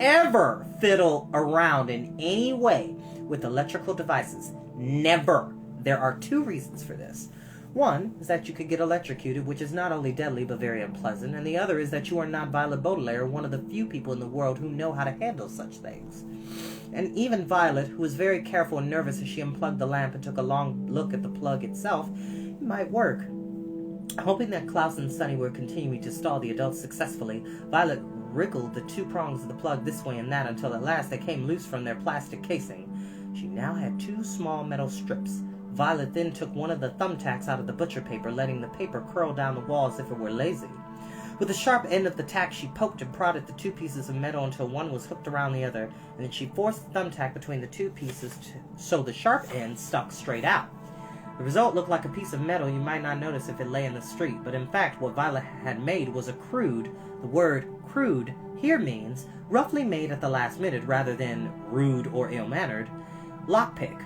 ever fiddle around in any way with electrical devices. Never. There are 2 reasons for this. One is that you could get electrocuted, which is not only deadly but very unpleasant, and the other is that you are not Violet Baudelaire, one of the few people in the world who know how to handle such things. And even Violet, who was very careful and nervous as she unplugged the lamp and took a long look at the plug itself, it might work. Hoping that Klaus and Sunny were continuing to stall the adults successfully, Violet wriggled the 2 prongs of the plug this way and that until at last they came loose from their plastic casing. She now had 2 small metal strips. Violet then took one of the thumbtacks out of the butcher paper, letting the paper curl down the wall as if it were lazy. With the sharp end of the tack, she poked and prodded the 2 pieces of metal until one was hooked around the other, and then she forced the thumbtack between the 2 pieces so the sharp end stuck straight out. The result looked like a piece of metal you might not notice if it lay in the street, but in fact what Violet had made was a crude, the word crude here means roughly made at the last minute rather than rude or ill-mannered, lockpick.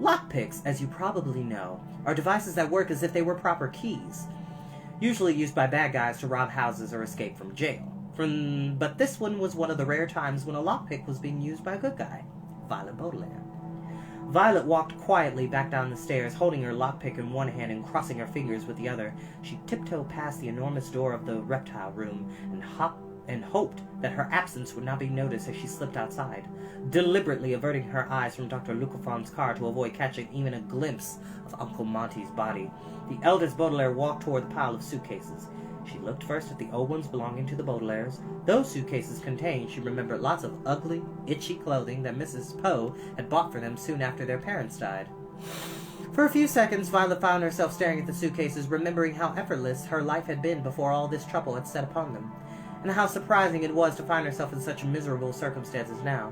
Lockpicks, as you probably know, are devices that work as if they were proper keys, usually used by bad guys to rob houses or escape from jail. But this one was one of the rare times when a lockpick was being used by a good guy, Violet Baudelaire. Violet walked quietly back down the stairs, holding her lockpick in one hand and crossing her fingers with the other. She tiptoed past the enormous door of the reptile room and hoped that her absence would not be noticed as she slipped outside, deliberately averting her eyes from Dr. Lucafon's car to avoid catching even a glimpse of Uncle Monty's body. The eldest Baudelaire walked toward the pile of suitcases. She looked first at the old ones belonging to the Baudelaires. Those suitcases contained, she remembered, lots of ugly, itchy clothing that Mrs. Poe had bought for them soon after their parents died. For a few seconds, Violet found herself staring at the suitcases, remembering how effortless her life had been before all this trouble had set upon them, and how surprising it was to find herself in such miserable circumstances now.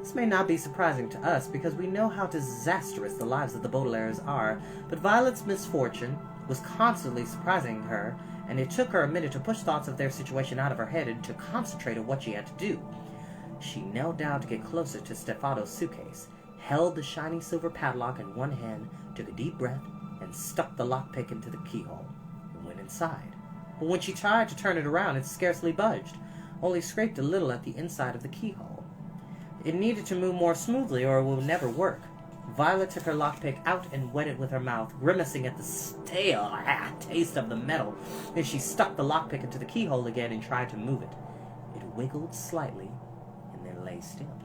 This may not be surprising to us, because we know how disastrous the lives of the Baudelaires are, but Violet's misfortune was constantly surprising her, and it took her a minute to push thoughts of their situation out of her head and to concentrate on what she had to do. She knelt down to get closer to Stefano's suitcase, held the shiny silver padlock in one hand, took a deep breath, and stuck the lockpick into the keyhole, and went inside. But when she tried to turn it around, it scarcely budged, only scraped a little at the inside of the keyhole. It needed to move more smoothly or it would never work. Violet took her lockpick out and wet it with her mouth, grimacing at the stale taste of the metal. Then she stuck the lockpick into the keyhole again and tried to move it. It wiggled slightly and then lay still.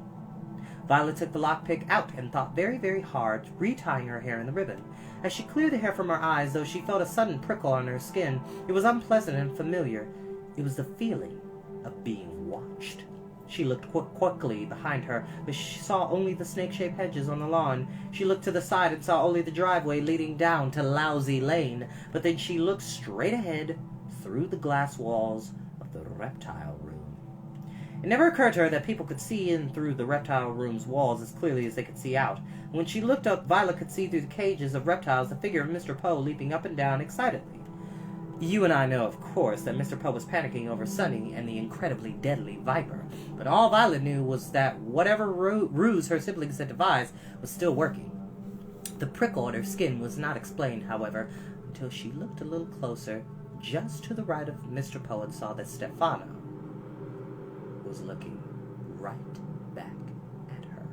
Violet took the lockpick out and thought very, very hard, retying her hair in the ribbon. As she cleared the hair from her eyes, though she felt a sudden prickle on her skin, it was unpleasant and familiar. It was the feeling of being watched. She looked quickly behind her, but she saw only the snake-shaped hedges on the lawn. She looked to the side and saw only the driveway leading down to Lousy Lane. But then she looked straight ahead through the glass walls of the reptile room. It never occurred to her that people could see in through the reptile room's walls as clearly as they could see out. When she looked up, Violet could see through the cages of reptiles the figure of Mr. Poe leaping up and down excitedly. You and I know, of course, that Mr. Poe was panicking over Sunny and the incredibly deadly Viper, but all Violet knew was that whatever ruse her siblings had devised was still working. The prickle on her skin was not explained, however, until she looked a little closer, just to the right of Mr. Poe, and saw that Stefano was looking right back at her.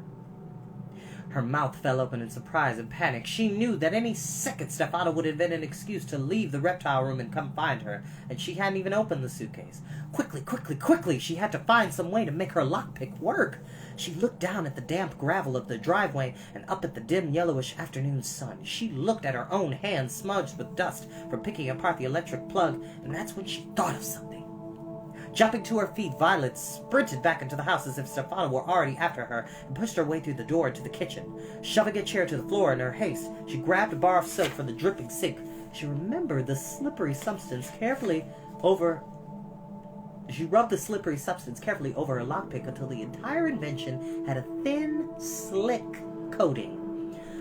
Her mouth fell open in surprise and panic. She knew that any second Stefano would invent an excuse to leave the reptile room and come find her, and she hadn't even opened the suitcase. Quickly, she had to find some way to make her lockpick work. She looked down at the damp gravel of the driveway and up at the dim yellowish afternoon sun. She looked at her own hands smudged with dust from picking apart the electric plug, and that's when she thought of something. Jumping to her feet, Violet sprinted back into the house as if Stefano were already after her and pushed her way through the door into the kitchen. Shoving a chair to the floor in her haste, she grabbed a bar of soap from the dripping sink. She remembered the slippery substance carefully over... She rubbed the slippery substance carefully over her lockpick until the entire invention had a thin, slick coating.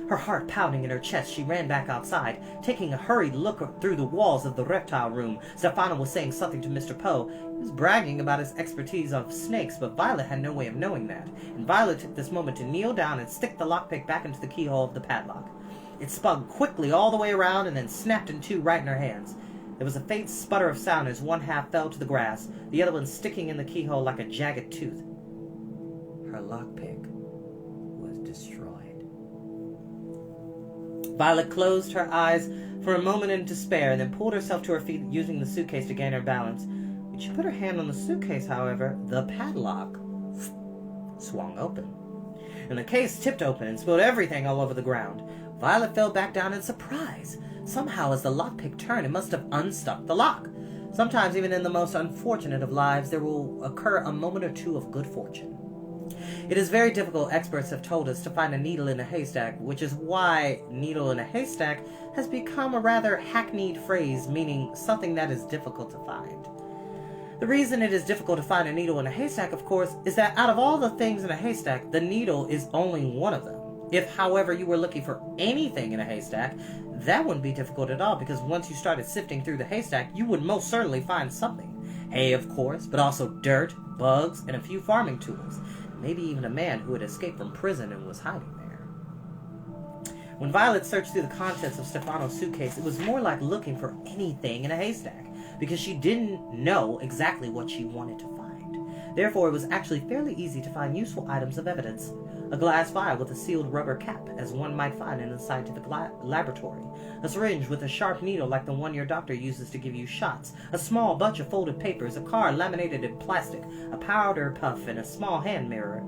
Her heart pounding in her chest, she ran back outside, taking a hurried look through the walls of the reptile room. Stefano was saying something to Mr. Poe. He was bragging about his expertise of snakes, but Violet had no way of knowing that, and Violet took this moment to kneel down and stick the lockpick back into the keyhole of the padlock. It spun quickly all the way around and then snapped in two right in her hands. There was a faint sputter of sound as one half fell to the grass, the other one sticking in the keyhole like a jagged tooth. Her lockpick was destroyed. Violet closed her eyes for a moment in despair and then pulled herself to her feet using the suitcase to gain her balance. When she put her hand on the suitcase, however, the padlock swung open, and the case tipped open and spilled everything all over the ground. Violet fell back down in surprise. Somehow, as the lockpick turned, it must have unstuck the lock. Sometimes, even in the most unfortunate of lives, there will occur a moment or two of good fortune. It is very difficult, experts have told us, to find a needle in a haystack, which is why needle in a haystack has become a rather hackneyed phrase meaning something that is difficult to find. The reason it is difficult to find a needle in a haystack, of course, is that out of all the things in a haystack, the needle is only one of them. If, however, you were looking for anything in a haystack, that wouldn't be difficult at all, because once you started sifting through the haystack, you would most certainly find something. Hay, of course, but also dirt, bugs, and a few farming tools. Maybe even a man who had escaped from prison and was hiding there. When Violet searched through the contents of Stefano's suitcase, it was more like looking for anything in a haystack, because she didn't know exactly what she wanted to find. Therefore, it was actually fairly easy to find useful items of evidence. A glass vial with a sealed rubber cap, as one might find in a scientific laboratory. A syringe with a sharp needle like the one your doctor uses to give you shots. A small bunch of folded papers, a card laminated in plastic, a powder puff, and a small hand mirror.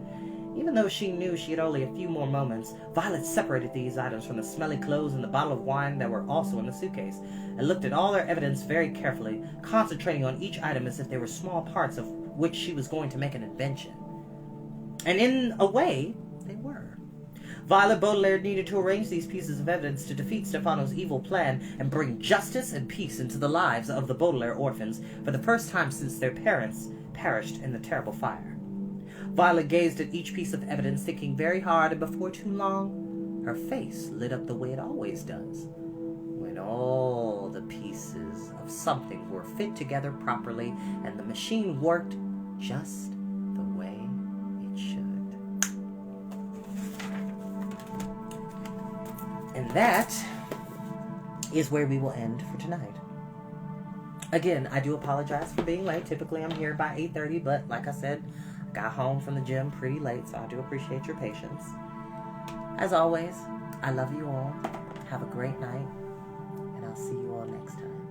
Even though she knew she had only a few more moments, Violet separated these items from the smelly clothes and the bottle of wine that were also in the suitcase, and looked at all their evidence very carefully, concentrating on each item as if they were small parts of which she was going to make an invention. And in a way, they were. Violet Baudelaire needed to arrange these pieces of evidence to defeat Stefano's evil plan and bring justice and peace into the lives of the Baudelaire orphans for the first time since their parents perished in the terrible fire. Violet gazed at each piece of evidence, thinking very hard, and before too long, her face lit up the way it always does, when all the pieces of something were fit together properly and the machine worked just the way it should. And that is where we will end for tonight. Again, I do apologize for being late. Typically, I'm here by 8:30, but like I said, I got home from the gym pretty late, so I do appreciate your patience. As always, I love you all. Have a great night, and I'll see you all next time.